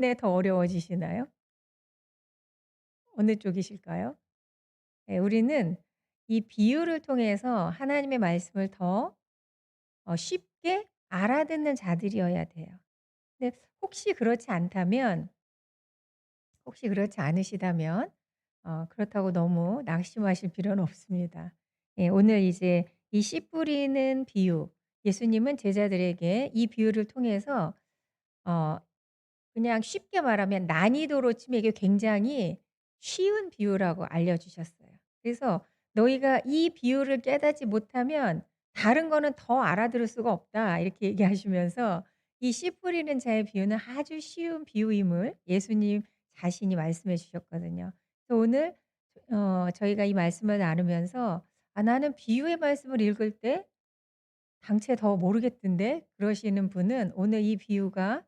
네, 더 어려워지시나요? 어느 쪽이실까요? 네, 우리는 이 비유를 통해서 하나님의 말씀을 더 쉽게 알아듣는 자들이어야 돼요. 근데 혹시 그렇지 않으시다면 그렇다고 너무 낙심하실 필요는 없습니다. 예, 오늘 이제 이 씨 뿌리는 비유, 예수님은 제자들에게 이 비유를 통해서 어 그냥 쉽게 말하면 난이도로 치면 이게 굉장히 쉬운 비유라고 알려주셨어요. 그래서 "너희가 이 비유를 깨닫지 못하면 다른 거는 더 알아들을 수가 없다." 이렇게 얘기하시면서 이 씨 뿌리는 자의 비유는 아주 쉬운 비유임을 예수님 자신이 말씀해 주셨거든요. 그래서 오늘 저희가 이 말씀을 나누면서 '아 나는 비유의 말씀을 읽을 때 당최 더 모르겠던데.' 그러시는 분은 오늘 이 비유가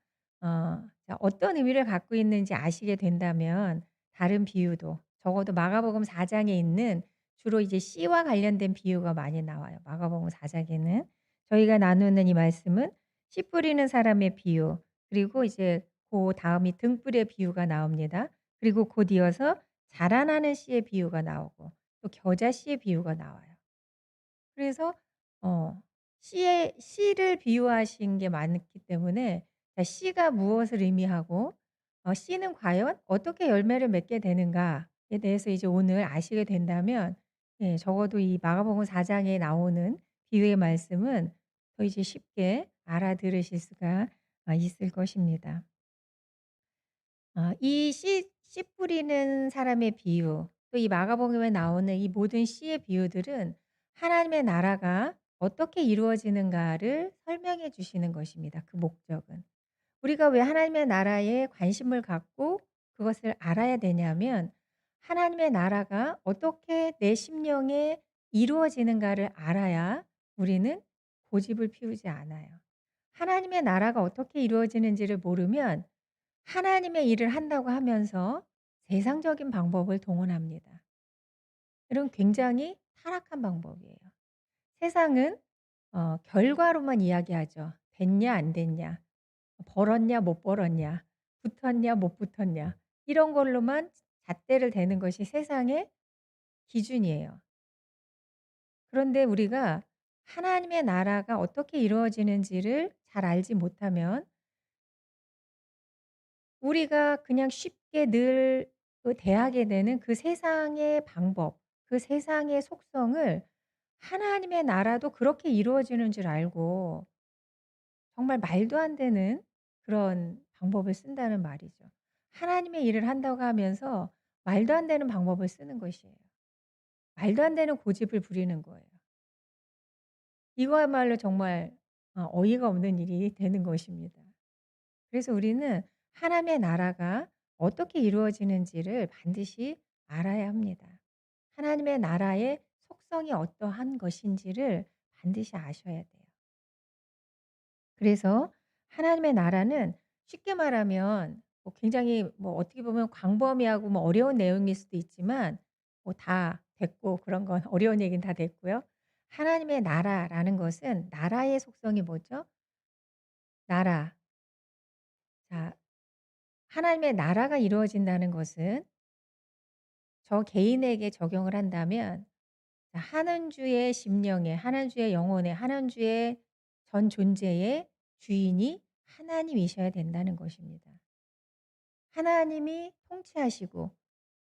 어떤 의미를 갖고 있는지 아시게 된다면 다른 비유도 적어도 마가복음 4 장에 있는 주로 이제 씨와 관련된 비유가 많이 나와요. 마가복음 4 장에는 저희가 나누는 이 말씀은 씨 뿌리는 사람의 비유, 그리고 이제 그다음이 등불의 비유가 나옵니다. 그리고 곧 이어서 자라나는 씨의 비유가 나오고 또 겨자 씨의 비유가 나와요. 그래서 어 씨를 비유하신 게 많기 때문에 자, 씨가 무엇을 의미하고 씨는 과연 어떻게 열매를 맺게 되는가에 대해서 이제 오늘 아시게 된다면, 예, 적어도 이 마가복음 4 장에 나오는 비유의 말씀은 더 이제 쉽게 알아들으실 수가 있을 것입니다. 이 씨 뿌리는 사람의 비유, 또 이 마가복음에 나오는 이 모든 씨의 비유들은 하나님의 나라가 어떻게 이루어지는가를 설명해 주시는 것입니다, 그 목적은. 우리가 왜 하나님의 나라에 관심을 갖고 그것을 알아야 되냐면 하나님의 나라가 어떻게 내 심령에 이루어지는가를 알아야 우리는 고집을 피우지 않아요. 하나님의 나라가 어떻게 이루어지는지를 모르면 하나님의 일을 한다고 하면서 세상적인 방법을 동원합니다. 이런 굉장히 타락한 방법이에요. 세상은 결과로만 이야기하죠. 됐냐 안 됐냐, 벌었냐 못 벌었냐, 붙었냐 못 붙었냐, 이런 걸로만 잣대를 대는 것이 세상의 기준이에요. 그런데 우리가 하나님의 나라가 어떻게 이루어지는지를 잘 알지 못하면 우리가 그냥 쉽게 늘 대하게 되는 그 세상의 방법, 그 세상의 속성을 하나님의 나라도 그렇게 이루어지는 줄 알고 정말 말도 안 되는 그런 방법을 쓴다는 말이죠. 하나님의 일을 한다고 하면서 말도 안 되는 방법을 쓰는 것이에요. 말도 안 되는 고집을 부리는 거예요. 이거야말로 정말 어이가 없는 일이 되는 것입니다. 그래서 우리는 하나님의 나라가 어떻게 이루어지는지를 반드시 알아야 합니다. 하나님의 나라의 속성이 어떠한 것인지를 반드시 아셔야 돼요. 그래서 하나님의 나라는 쉽게 말하면 굉장히 어떻게 보면 광범위하고 어려운 내용일 수도 있지만 다 됐고, 그런 건 어려운 얘기는 다 됐고요. 하나님의 나라라는 것은 나라의 속성이 뭐죠? 나라. 자, 하나님의 나라가 이루어진다는 것은 저 개인에게 적용을 한다면 하는 주의 심령에, 하는 주의 영혼에, 하는 주의 전 존재의 주인이 하나님이셔야 된다는 것입니다. 하나님이 통치하시고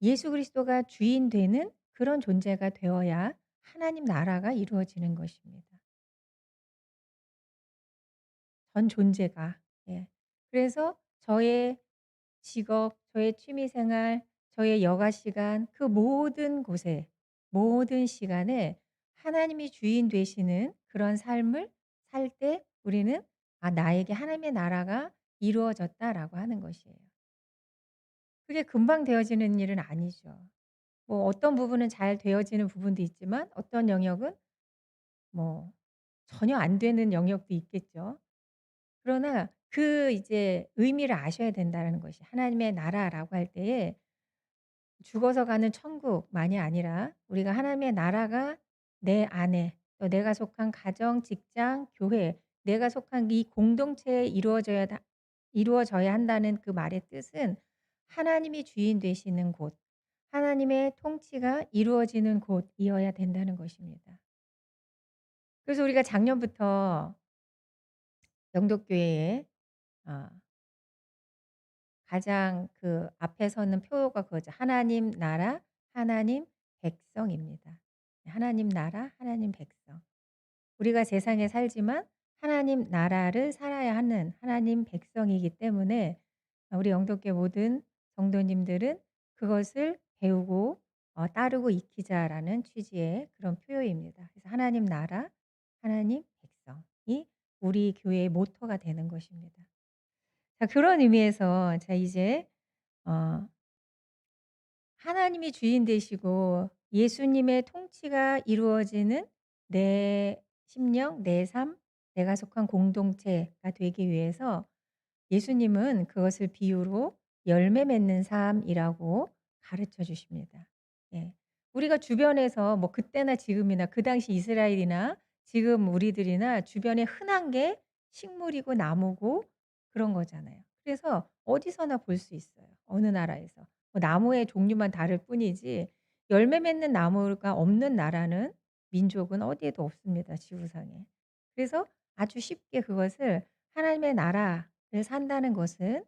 예수 그리스도가 주인 되는 그런 존재가 되어야 하나님 나라가 이루어지는 것입니다. 전 존재가. 예. 그래서 저의 직업, 저의 취미 생활, 저의 여가 시간, 그 모든 곳에, 모든 시간에 하나님이 주인 되시는 그런 삶을 살 때 우리는 '아 나에게 하나님의 나라가 이루어졌다.'라고 하는 것이에요. 그게 금방 되어지는 일은 아니죠. 어떤 부분은 잘 되어지는 부분도 있지만 어떤 영역은 뭐 전혀 안 되는 영역도 있겠죠. 그러나 그 이제 의미를 아셔야 된다는 것이, 하나님의 나라라고 할 때에 죽어서 가는 천국만이 아니라 우리가 하나님의 나라가 내 안에, 또 내가 속한 가정, 직장, 교회, 내가 속한 이 공동체에 이루어져야 이루어져야 한다는 그 말의 뜻은 하나님이 주인 되시는 곳, 하나님의 통치가 이루어지는 곳이어야 된다는 것입니다. 그래서 우리가 작년부터 영독교회에 어 가장 그 앞에 서는 표어가 그거죠. 하나님 나라, 하나님 백성입니다. 하나님 나라, 하나님 백성. 우리가 세상에 살지만 하나님 나라를 살아야 하는 하나님 백성이기 때문에 우리 영독계 모든 성도님들은 그것을 배우고 따르고 익히자라는 취지의 그런 표어입니다. 그래서 하나님 나라, 하나님 백성이 우리 교회의 모토가 되는 것입니다. 자, 그런 의미에서 자 이제 어 하나님이 주인 되시고 예수님의 통치가 이루어지는 내 심령, 내 삶, 내가 속한 공동체가 되기 위해서 예수님은 그것을 비유로 열매 맺는 삶이라고 가르쳐 주십니다. 예. 우리가 주변에서 뭐 그때나 지금이나 그 당시 이스라엘이나 지금 우리들이나 주변에 흔한 게 식물이고 나무고 그런 거잖아요. 그래서 어디서나 볼 수 있어요, 어느 나라에서. 뭐 나무의 종류만 다를 뿐이지 열매 맺는 나무가 없는 나라는 민족은 어디에도 없습니다, 지구상에. 그래서 아주 쉽게 그것을 하나님의 나라를 산다는 것은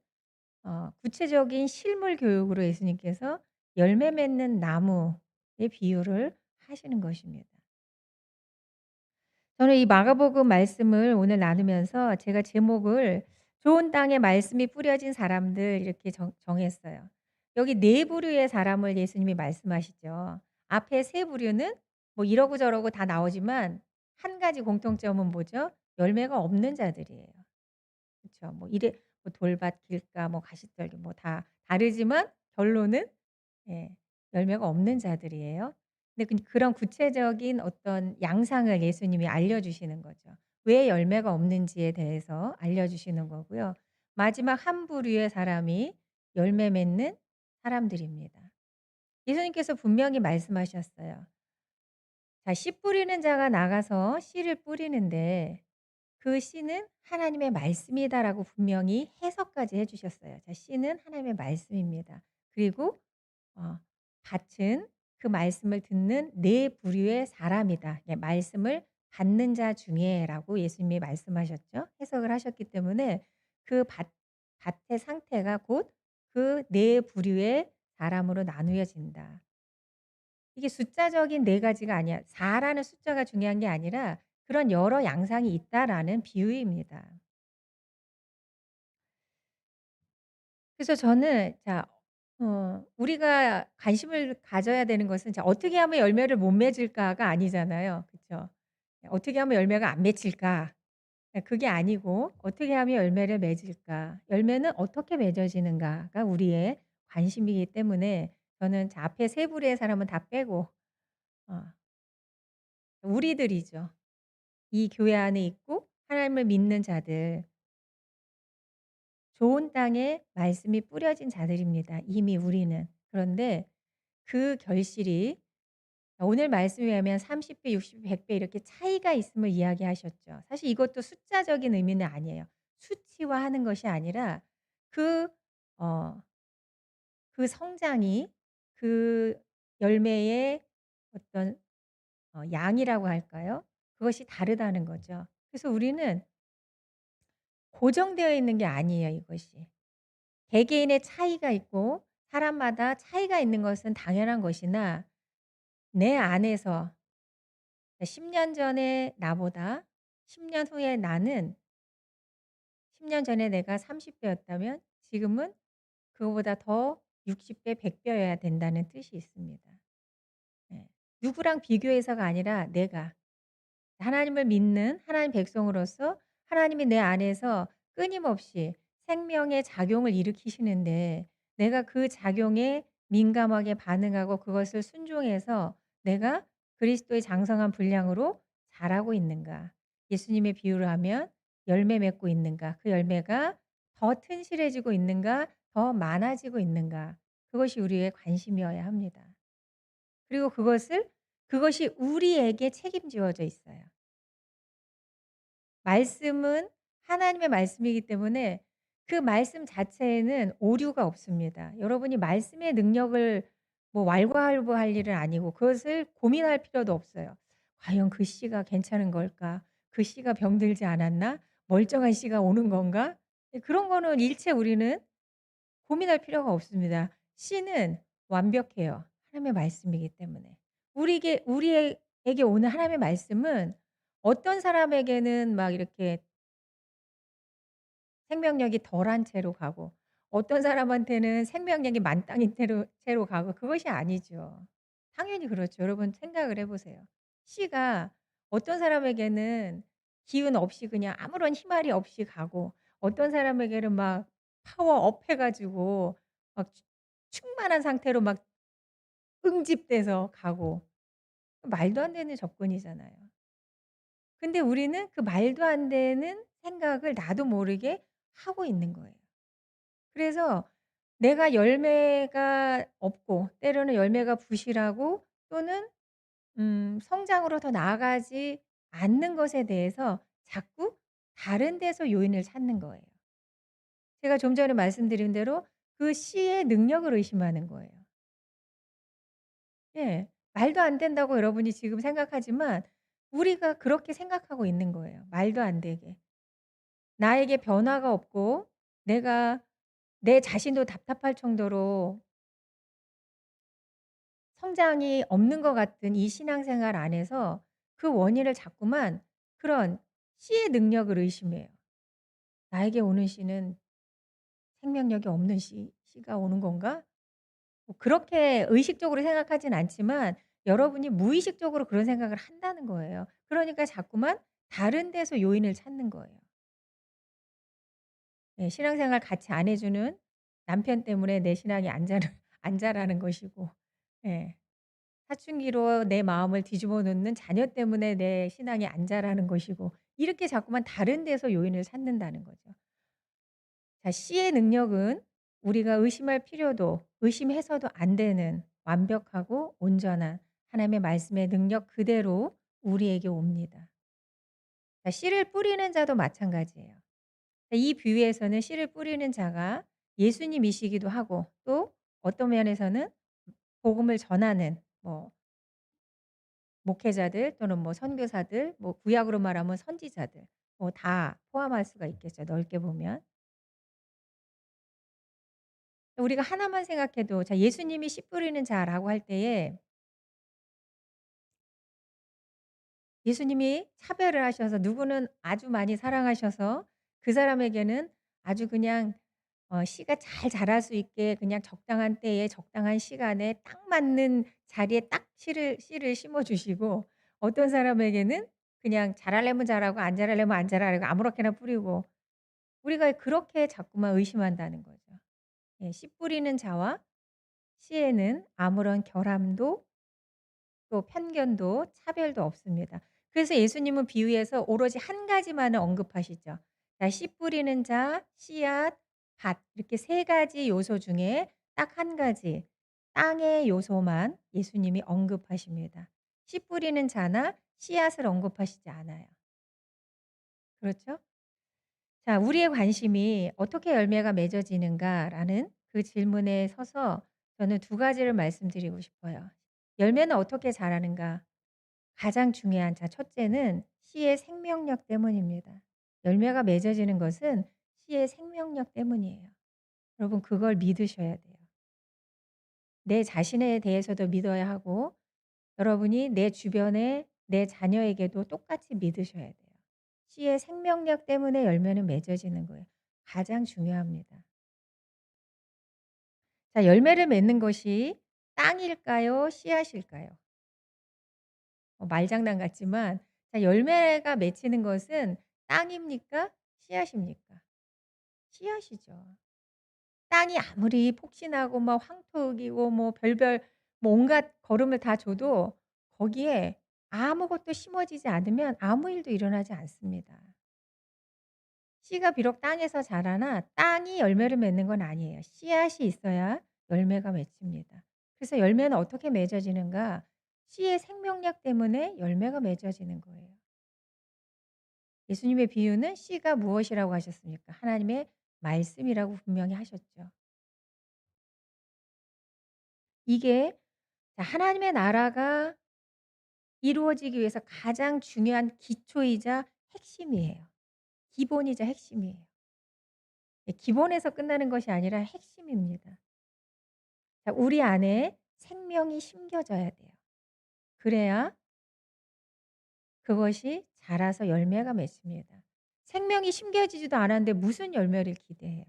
구체적인 실물 교육으로 예수님께서 열매 맺는 나무의 비유를 하시는 것입니다. 저는 이 마가복음 말씀을 오늘 나누면서 제가 제목을 "좋은 땅에 말씀이 뿌려진 사람들." 이렇게 정했어요. 여기 네 부류의 사람을 예수님이 말씀하시죠. 앞에 세 부류는 뭐 이러고 저러고 다 나오지만 한 가지 공통점은 뭐죠? 열매가 없는 자들이에요. 그쵸. 뭐 이래 뭐 돌밭, 길가, 뭐 가시떨기 뭐 다 다르지만 결론은 예 열매가 없는 자들이에요. 근데 그런 구체적인 어떤 양상을 예수님이 알려주시는 거죠. 왜 열매가 없는지에 대해서 알려주시는 거고요. 마지막 한 부류의 사람이 열매 맺는 사람들입니다. 예수님께서 분명히 말씀하셨어요. 자, 씨 뿌리는 자가 나가서 씨를 뿌리는데 그 씨는 하나님의 말씀이다라고 분명히 해석까지 해 주셨어요. 자, 씨는 하나님의 말씀입니다. 그리고 어 밭은 그 말씀을 듣는 네 부류의 사람이다. 예, 말씀을 받는 자 중에라고 예수님이 말씀하셨죠. 해석을 하셨기 때문에 그 밭의 상태가 곧 그 네 부류의 사람으로 나누어진다. 이게 숫자적인 네 가지가 아니야. 4 라는 숫자가 중요한 게 아니라 그런 여러 양상이 있다라는 비유입니다. 그래서 저는 자 우리가 관심을 가져야 되는 것은 자 어떻게 하면 열매를 못 맺을까가 아니잖아요. 그쵸? 어떻게 하면 열매가 안 맺힐까? 그게 아니고 어떻게 하면 열매를 맺을까? 열매는 어떻게 맺어지는가가 우리의 관심이기 때문에 저는 자 앞에 세 부류의 사람은 다 빼고 어 우리들이죠. 이 교회 안에 있고 하나님을 믿는 자들, 좋은 땅에 말씀이 뿌려진 자들입니다, 이미 우리는. 그런데 그 결실이 오늘 말씀에 의하면 30 배, 60 배, 100배 이렇게 차이가 있음을 이야기하셨죠. 사실 이것도 숫자적인 의미는 아니에요. 수치화하는 것이 아니라 그 어 그 성장이 그 열매의 어떤 양이라고 할까요? 그것이 다르다는 거죠. 그래서 우리는 고정되어 있는 게 아니에요, 이것이. 개개인의 차이가 있고 사람마다 차이가 있는 것은 당연한 것이나 내 안에서 10년 전의 나보다 10년 후의 나는 10년 전에 내가 30 배였다면 지금은 그거보다 더 60 배, 100 배여야 된다는 뜻이 있습니다. 예. 누구랑 비교해서가 아니라 내가 하나님을 믿는 하나님 백성으로서 하나님이 내 안에서 끊임없이 생명의 작용을 일으키시는데 내가 그 작용에 민감하게 반응하고 그것을 순종해서 내가 그리스도의 장성한 분량으로 자라고 있는가? 예수님의 비유로 하면 열매 맺고 있는가? 그 열매가 더 튼실해지고 있는가? 더 많아지고 있는가? 그것이 우리의 관심이어야 합니다. 그리고 그것이 우리에게 책임지어져 있어요. 말씀은 하나님의 말씀이기 때문에 그 말씀 자체에는 오류가 없습니다. 여러분이 말씀의 능력을 뭐 왈가왈부할 일은 아니고 그것을 고민할 필요도 없어요. '과연 그 씨가 괜찮은 걸까? 그 씨가 병들지 않았나? 멀쩡한 씨가 오는 건가?' 예, 그런 거는 일체 우리는 고민할 필요가 없습니다. 씨는 완벽해요. 하나님의 말씀이기 때문에. 우리에게 오는 하나님의 말씀은 어떤 사람에게는 막 이렇게 생명력이 덜한 채로 가고 어떤 사람한테는 생명력이 만땅인 채로 가고 그것이 아니죠. 당연히 그렇죠. 여러분 생각을 해 보세요. 씨가 어떤 사람에게는 기운 없이 그냥 아무런 힘알이 없이 가고 어떤 사람에게는 막 파워업 해 가지고 막 충만한 상태로 막 응집돼서 가고 말도 안 되는 접근이잖아요. 근데 우리는 그 말도 안 되는 생각을 나도 모르게 하고 있는 거예요. 그래서 내가 열매가 없고 때로는 열매가 부실하고 또는 성장으로 더 나아가지 않는 것에 대해서 자꾸 다른 데서 요인을 찾는 거예요. 제가 좀 전에 말씀드린 대로 그 씨의 능력을 의심하는 거예요. 예. 말도 안 된다고 여러분이 지금 생각하지만 우리가 그렇게 생각하고 있는 거예요, 말도 안 되게. 나에게 변화가 없고 내가 내 자신도 답답할 정도로 성장이 없는 것 같은 이 신앙생활 안에서 그 원인을 자꾸만 그런 씨의 능력을 의심해요. '나에게 오는 씨는 생명력이 없는 씨가 오는 건가?' 뭐 그렇게 의식적으로 생각하진 않지만 여러분이 무의식적으로 그런 생각을 한다는 거예요. 그러니까 자꾸만 다른 데서 요인을 찾는 거예요. 예, 신앙생활 같이 안 해 주는 남편 때문에 내 신앙이 안 자라는 것이고 예. 사춘기로 내 마음을 뒤집어 놓는 자녀 때문에 내 신앙이 안 자라는 것이고 이렇게 자꾸만 다른 데서 요인을 찾는다는 거죠. 자, 씨의 능력은 우리가 의심할 필요도 의심해서도 안 되는 완벽하고 온전한 하나님의 말씀의 능력 그대로 우리에게 옵니다. 자, 씨를 뿌리는 자도 마찬가지예요. 이 비유에서는 씨를 뿌리는 자가 예수님이시기도 하고 또 어떤 면에서는 복음을 전하는 뭐 목회자들 또는 뭐 선교사들 뭐 구약으로 말하면 선지자들 뭐 다 포함할 수가 있겠죠, 넓게 보면. 우리가 하나만 생각해도 자, 예수님이 씨 뿌리는 자라고 할 때에 예수님이 차별을 하셔서 누구는 아주 많이 사랑하셔서 그 사람에게는 아주 그냥 씨가 잘 자랄 수 있게 그냥 적당한 때에 적당한 시간에 딱 맞는 자리에 딱 씨를 심어 주시고 어떤 사람에게는 그냥 자라려면 자라고 안 자라려면 안 자라고 아무렇게나 뿌리고 우리가 그렇게 자꾸만 의심한다는 거죠. 예, 씨 뿌리는 자와 씨에는 아무런 결함도 또 편견도 차별도 없습니다. 그래서 예수님은 비유에서 오로지 한 가지만을 언급하시죠. 자, 씨 뿌리는 자, 씨앗, 밭 이렇게 세 가지 요소 중에 딱 한 가지 땅의 요소만 예수님이 언급하십니다. 씨 뿌리는 자나 씨앗을 언급하시지 않아요. 그렇죠? 자, 우리의 관심이 '어떻게 열매가 맺어지는가.'라는 그 질문에 서서 저는 두 가지를 말씀드리고 싶어요. 열매는 어떻게 자라는가? 가장 중요한 자 첫째는 씨의 생명력 때문입니다. 열매가 맺어지는 것은 씨의 생명력 때문이에요. 여러분 그걸 믿으셔야 돼요. 내 자신에 대해서도 믿어야 하고 여러분이 내 주변에 내 자녀에게도 똑같이 믿으셔야 돼요. 씨의 생명력 때문에 열매는 맺어지는 거예요. 가장 중요합니다. 자, 열매를 맺는 것이 땅일까요? 씨앗일까요? 말장난 같지만 자, 열매가 맺히는 것은 땅입니까? 씨앗입니까? 씨앗이죠. 땅이 아무리 폭신하고 막 황토이고 뭐 별별 뭐 온갖 거름을 다 줘도 거기에 아무것도 심어지지 않으면 아무 일도 일어나지 않습니다. 씨가 비록 땅에서 자라나 땅이 열매를 맺는 건 아니에요. 씨앗이 있어야 열매가 맺힙니다. 그래서 열매는 어떻게 맺어지는가? 씨의 생명력 때문에 열매가 맺어지는 거예요. 예수님의 비유는 씨가 무엇이라고 하셨습니까? 하나님의 말씀이라고 분명히 하셨죠. 이게 하나님의 나라가 이루어지기 위해서 가장 중요한 기초이자 핵심이에요. 기본이자 핵심이에요. 예, 기본에서 끝나는 것이 아니라 핵심입니다. 우리 안에 생명이 심겨져야 돼요. 그래야 그것이 자라서 열매가 맺습니다. 생명이 심겨지지도 않았는데 무슨 열매를 기대해요.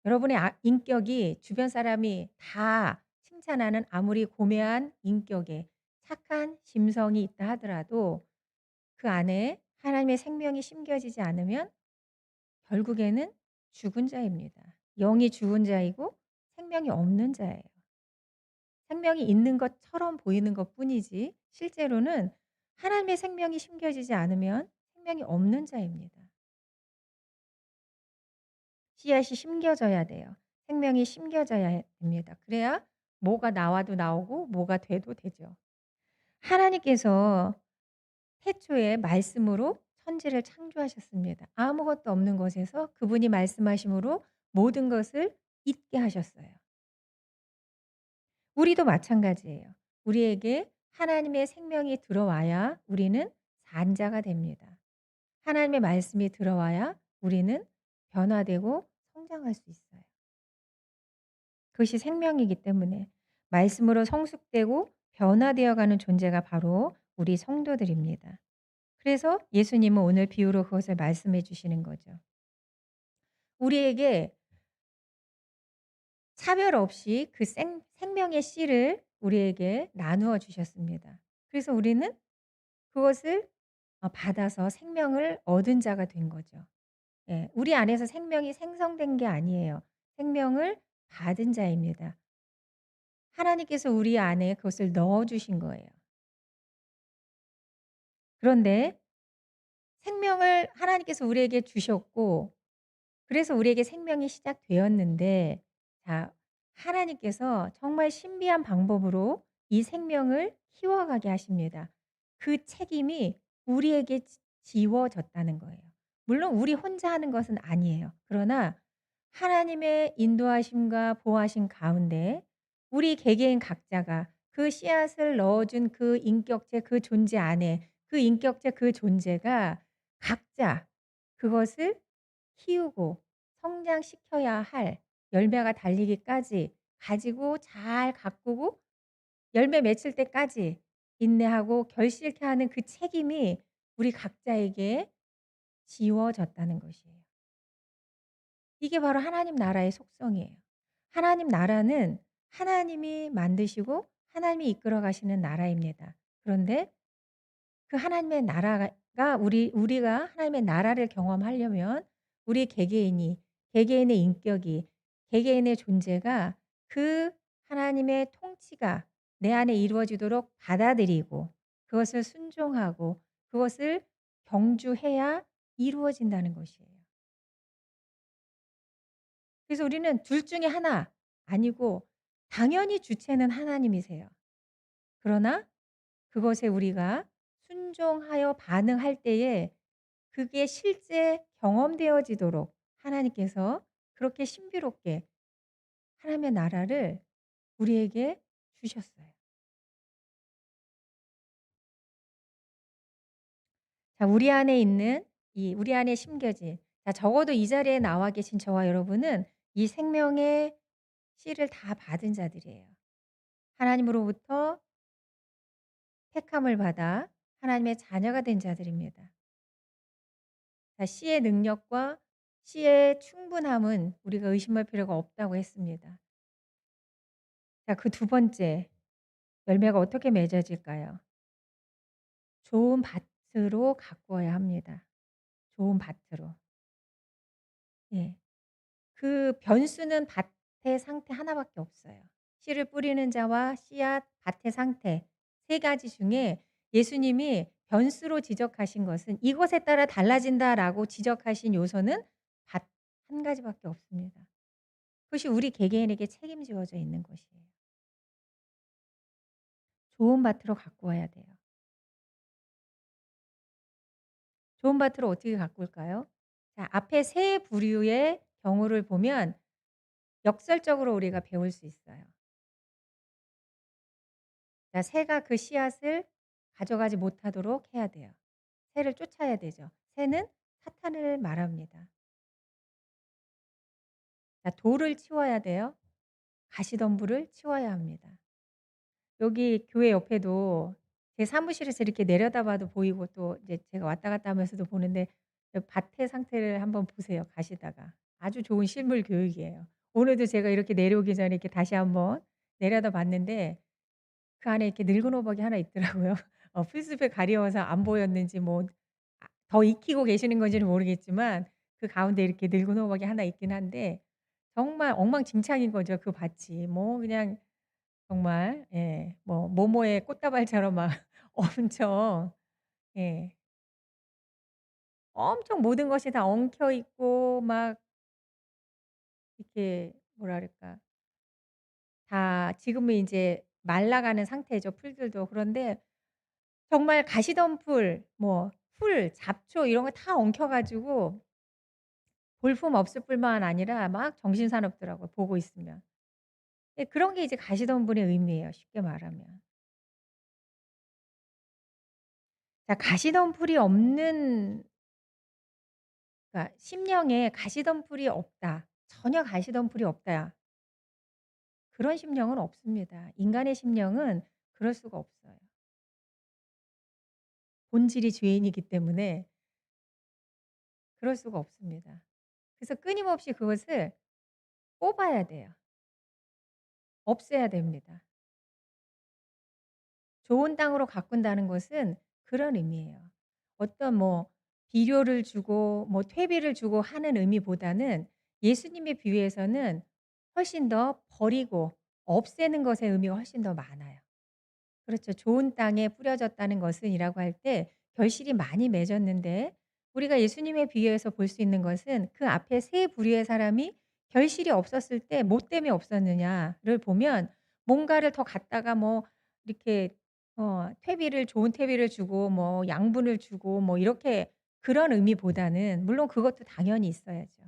여러분의 인격이 주변 사람이 다 칭찬하는 아무리 고매한 인격에 착한 심성이 있다 하더라도 그 안에 하나님의 생명이 심겨지지 않으면 결국에는 죽은 자입니다. 영이 죽은 자이고 생명이 없는 자예요. 생명이 있는 것처럼 보이는 것뿐이지 실제로는 하나님의 생명이 심겨지지 않으면 생명이 없는 자입니다. 씨앗이 심겨져야 돼요. 생명이 심겨져야 됩니다. 그래야 뭐가 나와도 나오고 뭐가 돼도 되죠. 하나님께서 태초에 말씀으로 천지를 창조하셨습니다. 아무것도 없는 것에서 그분이 말씀하심으로 모든 것을 있게 하셨어요. 우리도 마찬가지예요. 우리에게 하나님의 생명이 들어와야 우리는 산 자가 됩니다. 하나님의 말씀이 들어와야 우리는 변화되고 성장할 수 있어요. 그것이 생명이기 때문에 말씀으로 성숙되고 변화되어 가는 존재가 바로 우리 성도들입니다. 그래서 예수님은 오늘 비유로 그것을 말씀해 주시는 거죠. 우리에게 차별 없이 그 생명의 씨를 우리에게 나누어 주셨습니다. 그래서 우리는 그것을 받아서 생명을 얻은 자가 된 거죠. 예. 우리 안에서 생명이 생성된 게 아니에요. 생명을 받은 자입니다. 하나님께서 우리 안에 그것을 넣어 주신 거예요. 그런데 생명을 하나님께서 우리에게 주셨고 그래서 우리에게 생명이 시작되었는데 자 하나님께서 정말 신비한 방법으로 이 생명을 키워가게 하십니다. 그 책임이 우리에게 지워졌다는 거예요. 물론 우리 혼자 하는 것은 아니에요. 그러나 하나님의 인도하심과 보호하심 가운데 우리 개개인 각자가 그 씨앗을 넣어준 그 인격체 그 존재 안에 그 인격체 그 존재가 각자 그것을 키우고 성장시켜야 할 열매가 달리기까지 가지고 잘 가꾸고 열매 맺힐 때까지 인내하고 결실케 하는 그 책임이 우리 각자에게 지워졌다는 것이에요. 이게 바로 하나님 나라의 속성이에요. 하나님 나라는 하나님이 만드시고 하나님이 이끌어 가시는 나라입니다. 그런데 그 하나님의 나라가 우리가 하나님의 나라를 경험하려면 우리 개개인이 개개인의 인격이 개개인의 존재가 그 하나님의 통치가 내 안에 이루어지도록 받아들이고 그것을 순종하고 그것을 경주해야 이루어진다는 것이에요. 그래서 우리는 둘 중에 하나 아니고 당연히 주체는 하나님이세요. 그러나 그것에 우리가 순종하여 반응할 때에 그게 실제 경험되어지도록 하나님께서 그렇게 신비롭게 하나님의 나라를 우리에게 주셨어요. 자, 우리 안에 심겨진 적어도 이 자리에 나와 계신 저와 여러분은 이 생명의 씨를 다 받은 자들이에요. 하나님으로부터 택함을 받아 하나님의 자녀가 된 자들입니다. 씨의 능력과 씨의 충분함은 우리가 의심할 필요가 없다고 했습니다. 그 두 번째 열매가 어떻게 맺어질까요? 좋은 밭으로 가꾸어야 합니다. 좋은 밭으로. 예. 그 변수는 밭의 상태 하나밖에 없어요. 씨를 뿌리는 자와 씨앗, 밭의 상태 세 가지 중에 예수님이 변수로 지적하신 것은 "이것에 따라 달라진다."라고 지적하신 요소는 밭 한 가지밖에 없습니다. 그것이 우리 개개인에게 책임지어져 있는 것이에요. 좋은 밭으로 가꾸어야 돼요. 좋은 밭으로 어떻게 가꿀까요? 자, 앞에 세 부류의 경우를 보면 역설적으로 우리가 배울 수 있어요. 자, 새가 그 씨앗을 가져가지 못하도록 해야 돼요. 새를 쫓아야 되죠. 새는 사탄을 말합니다. 자, 돌을 치워야 돼요. 가시덤불을 치워야 합니다. 여기 교회 옆에도 제 사무실에서 이렇게 내려다봐도 보이고 또 이제 제가 왔다 갔다 하면서도 보는데 밭의 상태를 한번 보세요, 가시다가. 아주 좋은 실물 교육이에요. 오늘도 제가 이렇게 내려오기 전에 이렇게 다시 한번 내려다 봤는데 그 안에 이렇게 늙은 호박이 하나 있더라고요. 풀숲에 가려워서 안 보였는지 뭐 더 익히고 계시는 건지는 모르겠지만 그 가운데 이렇게 늙은 호박이 하나 있긴 한데 정말 엉망진창인 거죠, 그 밭이. 뭐 그냥 정말 뭐 모모의 꽃다발처럼 막 엄청 예 엄청 모든 것이 다 엉켜 있고 막 이렇게 뭐라 그럴까 다 지금은 인제 말라가는 상태죠, 풀들도. 그런데 정말 가시덤불 뭐 풀, 잡초 이런 거 다 엉켜 가지고 볼품 없을 뿐만 아니라 막 정신사납더라고요, 보고 있으면. 예, 그런 게 이제 가시덤불의 의미예요, 쉽게 말하면. 자, 가시덤불이 없는 그러니까 심령에 가시덤불이 없다. 전혀 가시덤불이 없다. 그런 심령은 없습니다. 인간의 심령은 그럴 수가 없어요. 본질이 죄인이기 때문에 그럴 수가 없습니다. 그래서 끊임없이 그것을 뽑아야 돼요. 없애야 됩니다. 좋은 땅으로 가꾼다는 것은 그런 의미예요. 어떤 뭐 비료를 주고 뭐 퇴비를 주고 하는 의미보다는 예수님의 비유에서는 훨씬 더 버리고 없애는 것의 의미가 훨씬 더 많아요. 그렇죠. 좋은 땅에 뿌려졌다는 것은 이라고 할 때 결실이 많이 맺었는데 우리가 예수님의 비유에서 볼 수 있는 것은 그 앞에 세 부류의 사람이 결실이 없었을 때 뭐 때문에 없었느냐를 보면 뭔가를 더 갖다가 뭐 이렇게 퇴비를 좋은 퇴비를 주고 뭐 양분을 주고 뭐 이렇게 그런 의미보다는 물론 그것도 당연히 있어야죠.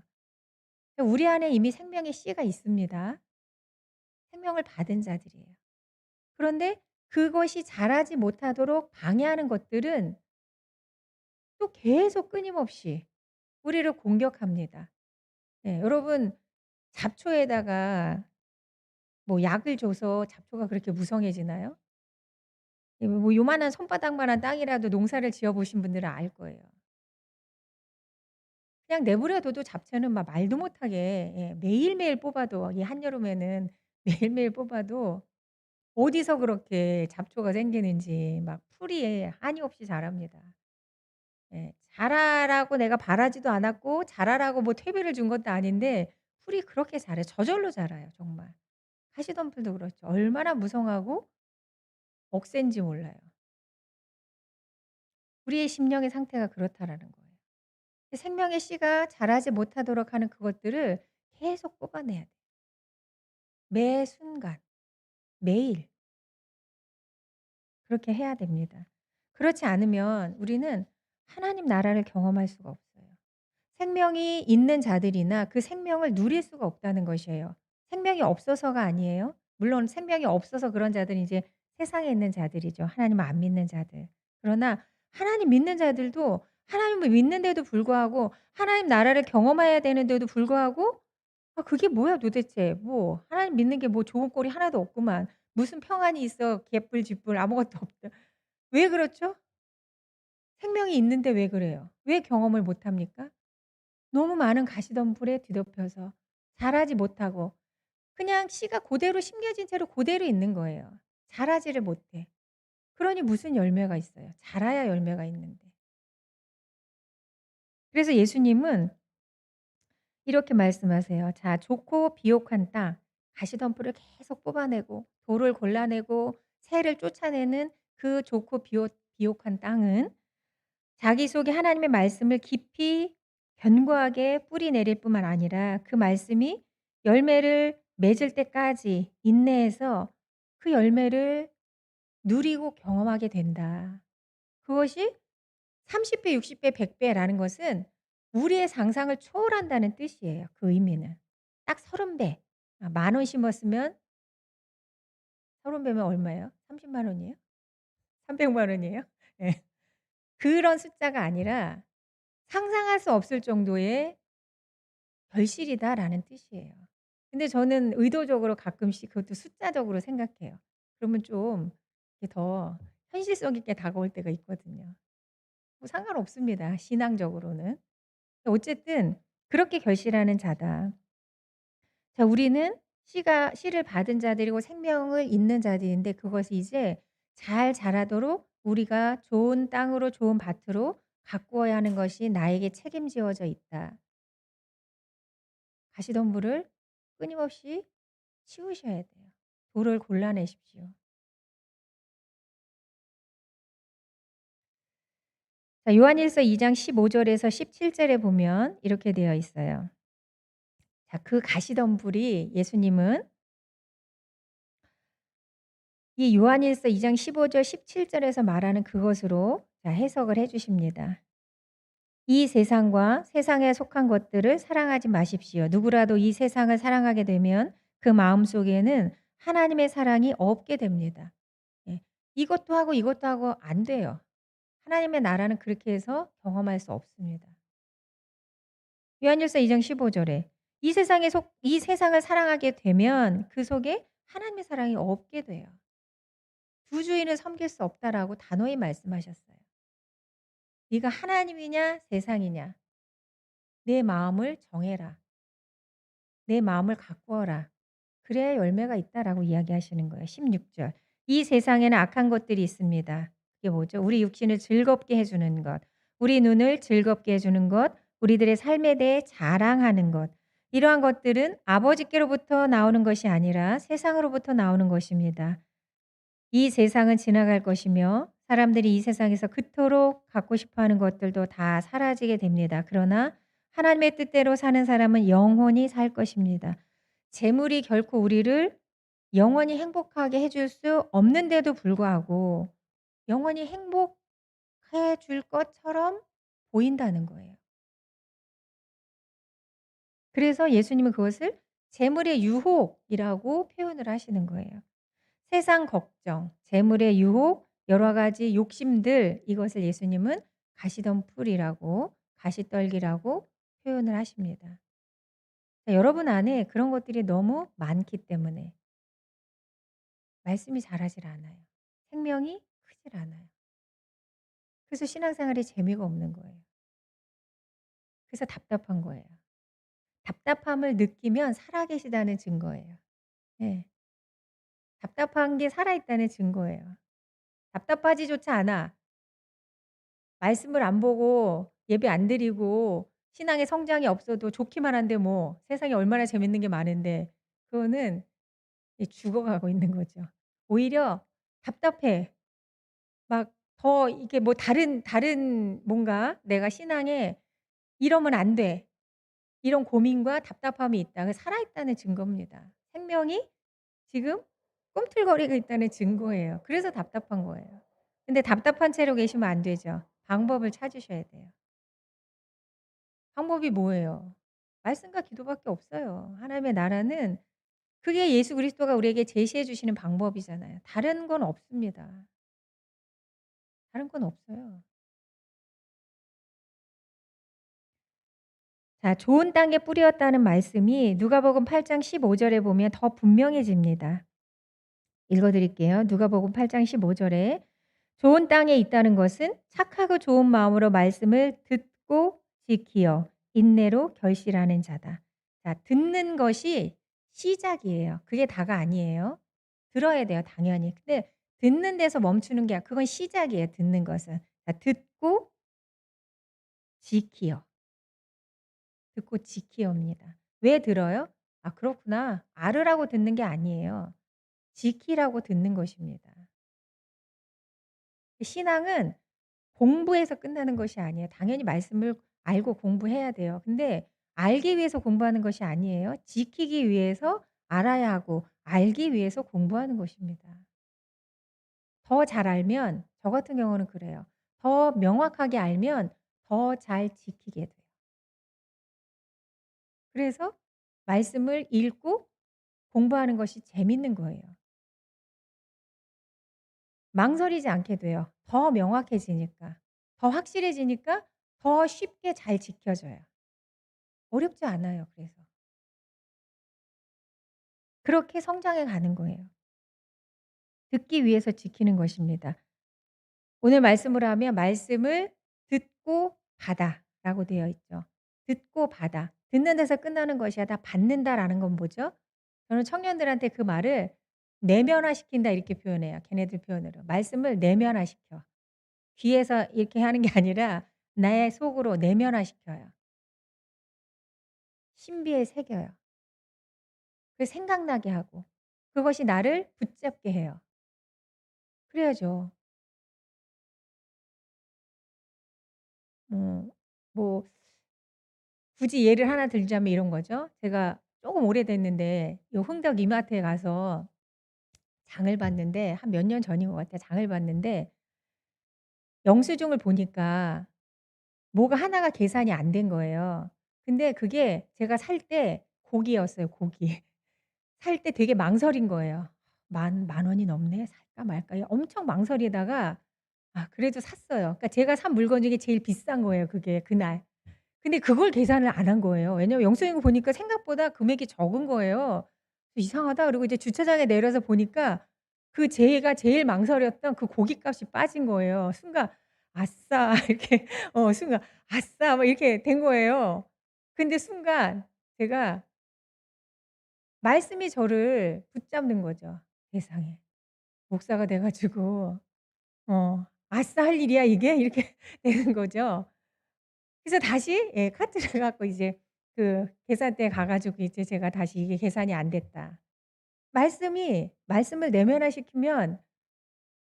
우리 안에 이미 생명의 씨가 있습니다. 생명을 받은 자들이에요. 그런데 그것이 자라지 못하도록 방해하는 것들은 또 계속 끊임없이 우리를 공격합니다. 예, 여러분 잡초에다가 뭐 약을 줘서 잡초가 그렇게 무성해지나요? 예, 뭐 요만한 손바닥만한 땅이라도 농사를 지어 보신 분들은 알 거예요. 그냥 내버려 둬도 잡초는 막 말도 못하게 매일매일 뽑아도 이 한여름에는 매일매일 뽑아도 어디서 그렇게 잡초가 생기는지 막 풀이 한이 없이 자랍니다. 예. 자라라고 내가 바라지도 않았고 자라라고 뭐 퇴비를 준 것도 아닌데 풀이 그렇게 자라요. 저절로 자라요 정말. 가시덤불도 그렇죠. 얼마나 무성하고 억센지 몰라요. 우리의 심령의 상태가 그렇다라는 거예요. 생명의 씨가 자라지 못하도록 하는 그것들을 계속 뽑아내야 돼요. 매 순간 매일 그렇게 해야 됩니다. 그렇지 않으면 우리는 하나님 나라를 경험할 수가 없어요. 생명이 있는 자들이나 그 생명을 누릴 수가 없다는 것이에요. 생명이 없어서가 아니에요. 물론 생명이 없어서 그런 자들은 이제 세상에 있는 자들이죠. 하나님을 안 믿는 자들. 그러나 하나님 믿는 자들도 하나님을 믿는데도 불구하고 하나님 나라를 경험해야 되는데도 불구하고 '아 그게 뭐야 도대체. 뭐 하나님 믿는 게 뭐 좋은 꼴이 하나도 없구만. 무슨 평안이 있어. 개뿔쥐뿔 아무것도 없다.' 왜 그렇죠? 생명이 있는데 왜 그래요? 왜 경험을 못 합니까? 너무 많은 가시덤불에 뒤덮여서 자라지 못하고 그냥 씨가 고대로 심겨진 채로 고대로 있는 거예요. 자라지를 못해. 그러니 무슨 열매가 있어요. 자라야 열매가 있는데. 그래서 예수님은 이렇게 말씀하세요. "자, 좋고 비옥한 땅." 가시덤불을 계속 뽑아내고 돌을 골라내고 새를 쫓아내는 그 좋고 비옥한 땅은 자기 속에 하나님의 말씀을 깊이 견고하게 뿌리 내릴 뿐만 아니라 그 말씀이 열매를 맺을 때까지 인내해서 그 열매를 누리고 경험하게 된다. 그것이 30배, 60배, 100 배라는 것은 우리의 상상을 초월한다는 뜻이에요, 그 의미는. 딱 30배. 아 10,000원 심었으면 30 배면 얼마예요? 300,000 원이에요? 300만 원이에요? 예. 그런 숫자가 아니라 '상상할 수 없을 정도의 결실이다.'라는 뜻이에요. 근데 저는 의도적으로 가끔씩 그것도 숫자적으로 생각해요. 그러면 좀 이게 더 현실성 있게 다가올 때가 있거든요. 뭐 상관없습니다, 신앙적으로는. 어쨌든 그렇게 결실하는 자다. 자 우리는 씨를 받은 자들이고 생명을 잇는 자들인데 그것을 이제 잘 자라도록 우리가 좋은 땅으로 좋은 밭으로 가꾸어야 하는 것이 나에게 책임지어져 있다. 가시덤불을 끊임없이 치우셔야 돼요. 돌을 골라내십시오. 자 요한일서 2장 15 절에서 17 절에 보면 이렇게 되어 있어요. 자 그 가시덤불이 예수님은 이 요한일서 2장 15절 17 절에서 말하는 그것으로 자 해석을 해 주십니다. "이 세상과 세상에 속한 것들을 사랑하지 마십시오. 누구라도 이 세상을 사랑하게 되면 그 마음속에는 하나님의 사랑이 없게 됩니다." 예. 이것도 하고 이것도 하고 안 돼요. 하나님의 나라는 그렇게 해서 경험할 수 없습니다. 요한일서 2장 15 절에 이 세상을 사랑하게 되면 그 속에 하나님의 사랑이 없게 돼요. "두 주인을 섬길 수 없다."라고 단호히 말씀하셨어요. "네가 하나님이냐 세상이냐 내 마음을 정해라. 내 마음을 가꾸어라. 그래야 열매가 있다."라고 이야기하시는 거예요. 16 절. "이 세상에는 악한 것들이 있습니다." 그게 뭐죠? 우리 육신을 즐겁게 해 주는 것, 우리 눈을 즐겁게 해 주는 것, 우리들의 삶에 대해 자랑하는 것. 이러한 것들은 아버지께로부터 나오는 것이 아니라 세상으로부터 나오는 것입니다. 이 세상은 지나갈 것이며 사람들이 이 세상에서 그토록 갖고 싶어 하는 것들도 다 사라지게 됩니다. 그러나 하나님의 뜻대로 사는 사람은 영원히 살 것입니다. 재물이 결코 우리를 영원히 행복하게 해줄 수 없는데도 불구하고 영원히 행복해 줄 것처럼 보인다는 거예요. 그래서 예수님은 그것을 재물의 유혹이라고 표현을 하시는 거예요. 세상 걱정, 재물의 유혹, 여러 가지 욕심들 이것을 예수님은 가시덤불이라고 가시떨기라고 표현을 하십니다. 자 여러분 안에 그런 것들이 너무 많기 때문에 말씀이 자라질 않아요. 생명이 크질 않아요. 그래서 신앙생활에 재미가 없는 거예요. 그래서 답답한 거예요. 답답함을 느끼면 살아계시다는 증거예요. 예. 답답한 게 살아있다는 증거예요. 답답하지조차 않아. 말씀을 안 보고 예배 안 드리고 신앙의 성장이 없어도 좋기만 한데 뭐 세상에 얼마나 재밌는 게 많은데 그거는 죽어가고 있는 거죠. 오히려 답답해. 막 더 이게 뭐 다른 뭔가 내가 신앙에 '이러면 안 돼.' 이런 고민과 답답함이 있다. 그 살아있다는 증거입니다. 생명이 지금 꿈틀거리고 있다는 증거예요. 그래서 답답한 거예요. 근데 답답한 채로 계시면 안 되죠. 방법을 찾으셔야 돼요. 방법이 뭐예요? 말씀과 기도밖에 없어요. 하나님의 나라는 그게 예수 그리스도가 우리에게 제시해 주시는 방법이잖아요. 다른 건 없습니다. 다른 건 없어요. 자 좋은 땅에 뿌렸다는 말씀이 누가복음 8장 15 절에 보면 더 분명해집니다. 읽어 드릴게요. 누가복음 8장 15 절에 좋은 땅에 있다는 것은 착하고 좋은 마음으로 말씀을 듣고 지키어 인내로 결실하는 자다. 자 듣는 것이 시작이에요. 그게 다가 아니에요. 들어야 돼요 당연히. 근데 듣는 데서 멈추는 게 그건 시작이에요 듣는 것은. 자 듣고 지키어. 듣고 지키어입니다. 왜 들어요? '아 그렇구나.' 알으라고 듣는 게 아니에요. 지키라고 듣는 것입니다. 신앙은 공부해서 끝나는 것이 아니에요. 당연히 말씀을 알고 공부해야 돼요. 근데 알기 위해서 공부하는 것이 아니에요. 지키기 위해서 알아야 하고 알기 위해서 공부하는 것입니다. 더 잘 알면 저 같은 경우는 그래요. 더 명확하게 알면 더 잘 지키게 돼요. 그래서 말씀을 읽고 공부하는 것이 재밌는 거예요. 망설이지 않게 돼요. 더 명확해지니까. 더 확실해지니까 더 쉽게 잘 지켜져요. 어렵지 않아요 그래서. 그렇게 성장해 가는 거예요. 듣기 위해서 지키는 것입니다. 오늘 말씀으로 하면 "말씀을 듣고 받아."라고 되어 있죠. 듣고 받아. 듣는 데서 끝나는 것이 아니라 받는다라는 건 뭐죠? 저는 청년들한테 그 말을 "내면화시킨다." 이렇게 표현해요, 걔네들 표현으로. 말씀을 내면화시켜. 귀에서 이렇게 하는 게 아니라 나의 속으로 내면화시켜요. 신비에 새겨요. 그 생각나게 하고 그것이 나를 붙잡게 해요. 그래야죠. 뭐 뭐 굳이 예를 하나 들자면 이런 거죠. 제가 쪼금 오래됐는데 요 흥덕 이마트에 가서 장을 봤는데 한 몇 년 전인 것 같아요. 장을 봤는데 영수증을 보니까 뭐가 하나가 계산이 안 된 거예요. 근데 그게 제가 살 때 고기였어요, 고기. 살 때 되게 망설인 거예요. '만 원이 넘네. 살까 말까.' 엄청 망설이다가 그래도 샀어요. 그러니까 제가 산 물건 중에 제일 비싼 거예요, 그게 그날. 근데 그걸 계산을 안 한 거예요. 왜냐면 영수증을 보니까 생각보다 금액이 적은 거예요. '이상하다.' 그리고 이제 주차장에 내려서 보니까 그 제가 제일 망설였던 그 고깃값이 빠진 거예요. 순간 '아싸.' 이렇게 순간 '아싸.' 막 이렇게 된 거예요. 근데 순간 제가 말씀이 저를 붙잡는 거죠, 세상에. 목사가 돼 가지고 '아싸 할 일이야 이게?' 이렇게 되는 거죠. 그래서 다시 카트를 갖고 이제 그 계산대에 가 가지고 이제 제가 다시 "이게 계산이 안 됐다." 말씀을 내면화시키면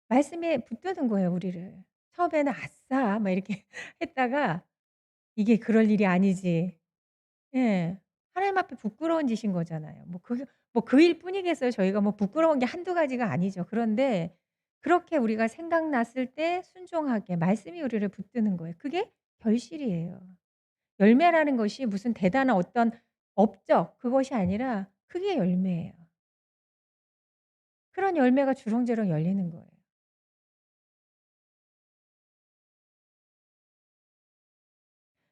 말씀에 붙드는 거예요 우리를. 처음에는 "아싸." 막 이렇게 했다가 '이게 그럴 일이 아니지.' 예. 하나님 앞에 부끄러운 짓인 거잖아요. 뭐 그게 뭐 그 일뿐이겠어요. 저희가 뭐 부끄러운 게 한두 가지가 아니죠. 그런데 그렇게 우리가 생각났을 때 순종하게 말씀이 우리를 붙드는 거예요. 그게 결실이에요. 열매라는 것이 무슨 대단한 어떤 업적 그것이 아니라 그게 열매예요. 그런 열매가 주렁주렁 열리는 거예요.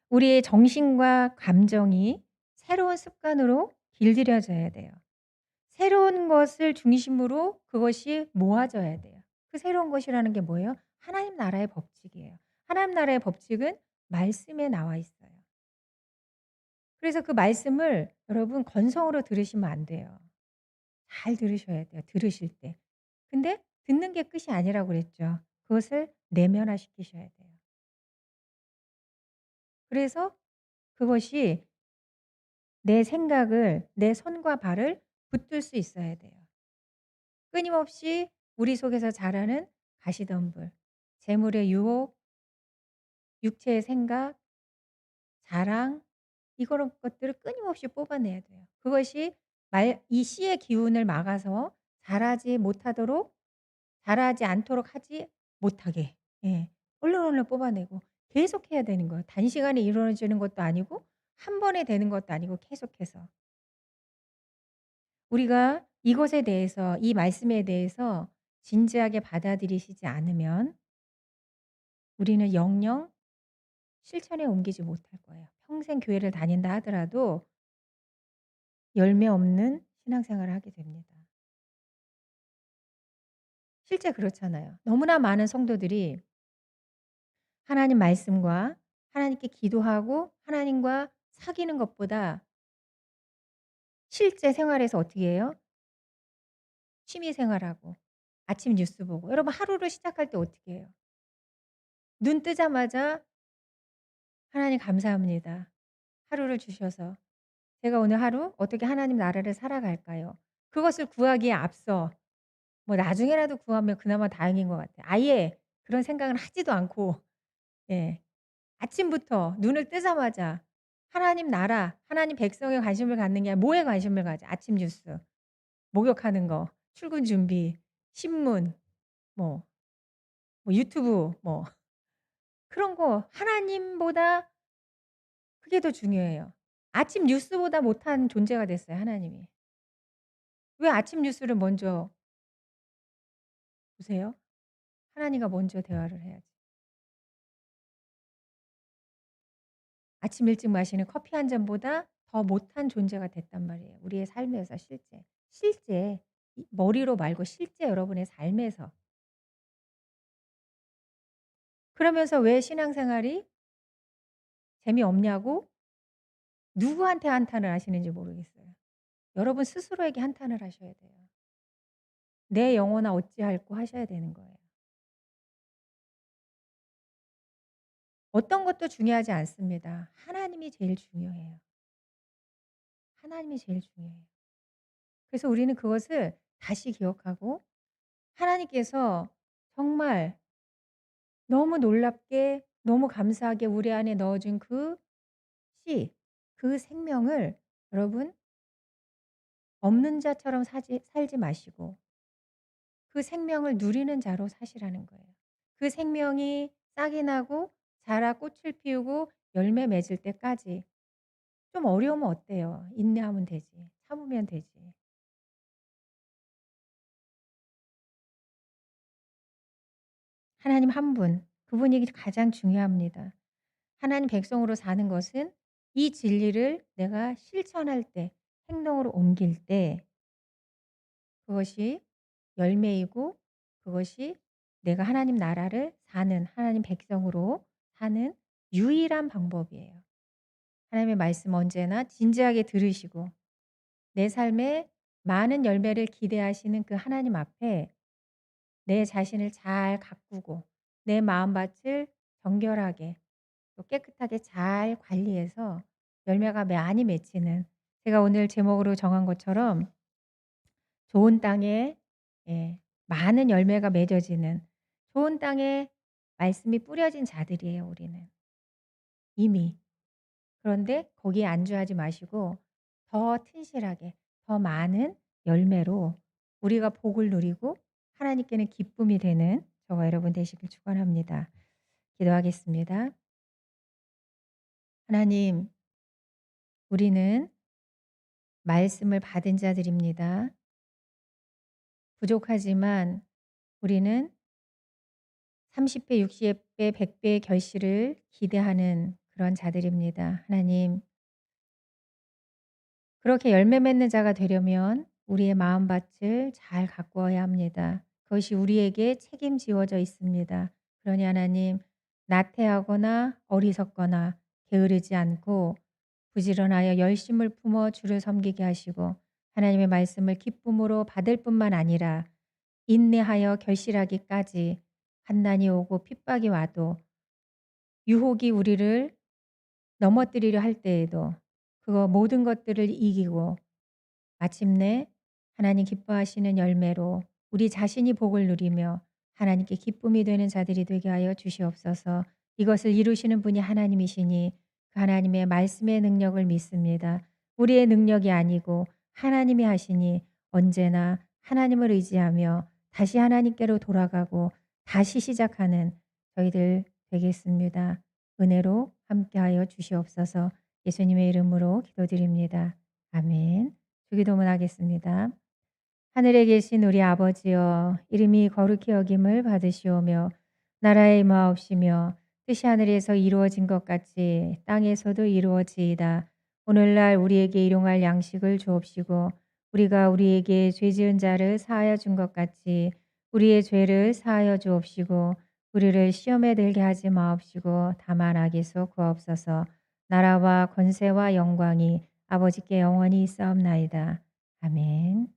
우리의 정신과 감정이 새로운 습관으로 길들여져야 돼요. 새로운 것을 중심으로 그것이 모아져야 돼요. 그 새로운 것이라는 게 뭐예요? 하나님 나라의 법칙이에요. 하나님 나라의 법칙은 말씀에 나와 있어요. 그래서 그 말씀을 여러분 건성으로 들으시면 안 돼요. 잘 들으셔야 돼요, 들으실 때. 근데 듣는 게 끝이 아니라고 그랬죠. 그것을 내면화시키셔야 돼요. 그래서 그것이 내 생각을 내 손과 발을 붙들 수 있어야 돼요. 끊임없이 우리 속에서 자라는 가시덤불, 재물의 유혹, 육체의 생각, 자랑 이런 것들을 끊임없이 뽑아내야 돼요. 그것이 이 씨의 기운을 막아서 자라지 못하도록 자라지 않도록 하지 못하게 얼른 뽑아내고 계속해야 되는 거예요. 단시간에 이루어지는 것도 아니고 한 번에 되는 것도 아니고 계속해서. 우리가 이것에 대해서 이 말씀에 대해서 진지하게 받아들이시지 않으면 우리는 영영 실천에 옮기지 못할 거예요. 평생 교회를 다닌다 하더라도 열매 없는 신앙생활을 하게 됩니다. 실제 그렇잖아요. 너무나 많은 성도들이 하나님 말씀과 하나님께 기도하고 하나님과 사귀는 것보다 실제 생활에서 어떻게 해요? 취미 생활하고 아침 뉴스 보고 여러분 하루를 시작할 때 어떻게 해요? 눈 뜨자마자 "하나님 감사합니다. 하루를 주셔서 제가 오늘 하루 어떻게 하나님 나라를 살아갈까요?" 그것을 구하기에 앞서 뭐 나중에라도 구하면 그나마 다행인 것 같아요. 아예 그런 생각을 하지도 않고 예. 아침부터 눈을 뜨자마자 하나님 나라, 하나님 백성에 관심을 갖는 게 아니라 뭐에 관심을 가져? 아침 뉴스, 목욕하는 거, 출근 준비, 신문, 뭐 유튜브 그런 거 하나님보다 그게 더 중요해요. 아침 뉴스보다 못한 존재가 됐어요 하나님이. 왜 아침 뉴스를 먼저 보세요? 하나님과 먼저 대화를 해야지. 아침 일찍 마시는 커피 한 잔보다 더 못한 존재가 됐단 말이에요 우리의 삶에서 실제. 실제 이 머리로 말고 실제 여러분의 삶에서. 그러면서 왜 신앙생활이 재미없냐고 누구한테 한탄을 하시는지 모르겠어요. 여러분 스스로에게 한탄을 하셔야 돼요. '내 영혼아 어찌할꼬.' 하셔야 되는 거예요. 어떤 것도 중요하지 않습니다. 하나님이 제일 중요해요. 하나님이 제일 중요해요. 그래서 우리는 그것을 다시 기억하고 하나님께서 정말 너무 놀랍게 너무 감사하게 우리 안에 넣어 준 그 씨, 그 생명을 여러분 없는 자처럼 사지 살지 마시고 그 생명을 누리는 자로 사시라는 거예요. 그 생명이 싹이 나고 자라 꽃을 피우고 열매 맺을 때까지 좀 어려우면 어때요? 인내하면 되지. 참으면 되지. 하나님 한 분, 그분이 가장 중요합니다. 하나님 백성으로 사는 것은 이 진리를 내가 실천할 때, 행동으로 옮길 때 그것이 열매이고 그것이 내가 하나님 나라를 사는 하나님 백성으로 사는 유일한 방법이에요. 하나님의 말씀 언제나 진지하게 들으시고 내 삶에 많은 열매를 기대하시는 그 하나님 앞에 내 자신을 잘 가꾸고 내 마음밭을 정결하게 또 깨끗하게 잘 관리해서 열매가 많이 맺히는 제가 오늘 제목으로 정한 것처럼 좋은 땅에 예 많은 열매가 맺어지는 좋은 땅에 말씀이 뿌려진 자들이에요 우리는 이미. 그런데 거기에 안주하지 마시고 더 튼실하게 더 많은 열매로 우리가 복을 누리고 하나님께는 기쁨이 되는 저와 여러분 되시길 축원합니다. 기도하겠습니다. 하나님, 우리는 말씀을 받은 자들입니다. 부족하지만 우리는 30배, 60배, 100배의 결실을 기대하는 그런 자들입니다. 하나님, 그렇게 열매 맺는 자가 되려면 우리의 마음밭을 잘 가꾸어야 합니다. 그것이 우리에게 책임지어져 있습니다. 그러니 하나님, 나태하거나 어리석거나 게으르지 않고 부지런하여 열심을 품어 주를 섬기게 하시고 하나님의 말씀을 기쁨으로 받을 뿐만 아니라 인내하여 결실하기까지 환난이 오고 핍박이 와도 유혹이 우리를 넘어뜨리려 할 때에도 그거 모든 것들을 이기고 마침내 하나님 기뻐하시는 열매로 우리 자신이 복을 누리며 하나님께 기쁨이 되는 자들이 되게 하여 주시옵소서. 이것을 이루시는 분이 하나님이시니 그 하나님의 말씀의 능력을 믿습니다. 우리의 능력이 아니고 하나님이 하시니 언제나 하나님을 의지하며 다시 하나님께로 돌아가고 다시 시작하는 저희들 되겠습니다. 은혜로 함께하여 주시옵소서. 예수님의 이름으로 기도드립니다. 아멘. 주기도문 하겠습니다. 하늘에 계신 우리 아버지여 이름이 거룩히 여김을 받으시오며 나라의 임하옵시며 뜻이 하늘에서 이루어진 것 같이 땅에서도 이루어지이다. 오늘날 우리에게 일용할 양식을 주옵시고 우리가 우리에게 죄 지은 자를 사하여 준 것 같이 우리의 죄를 사하여 주옵시고 우리를 시험에 들게 하지 마옵시고 다만 악에서 구하옵소서. 나라와 권세와 영광이 아버지께 영원히 있사옵나이다. 아멘.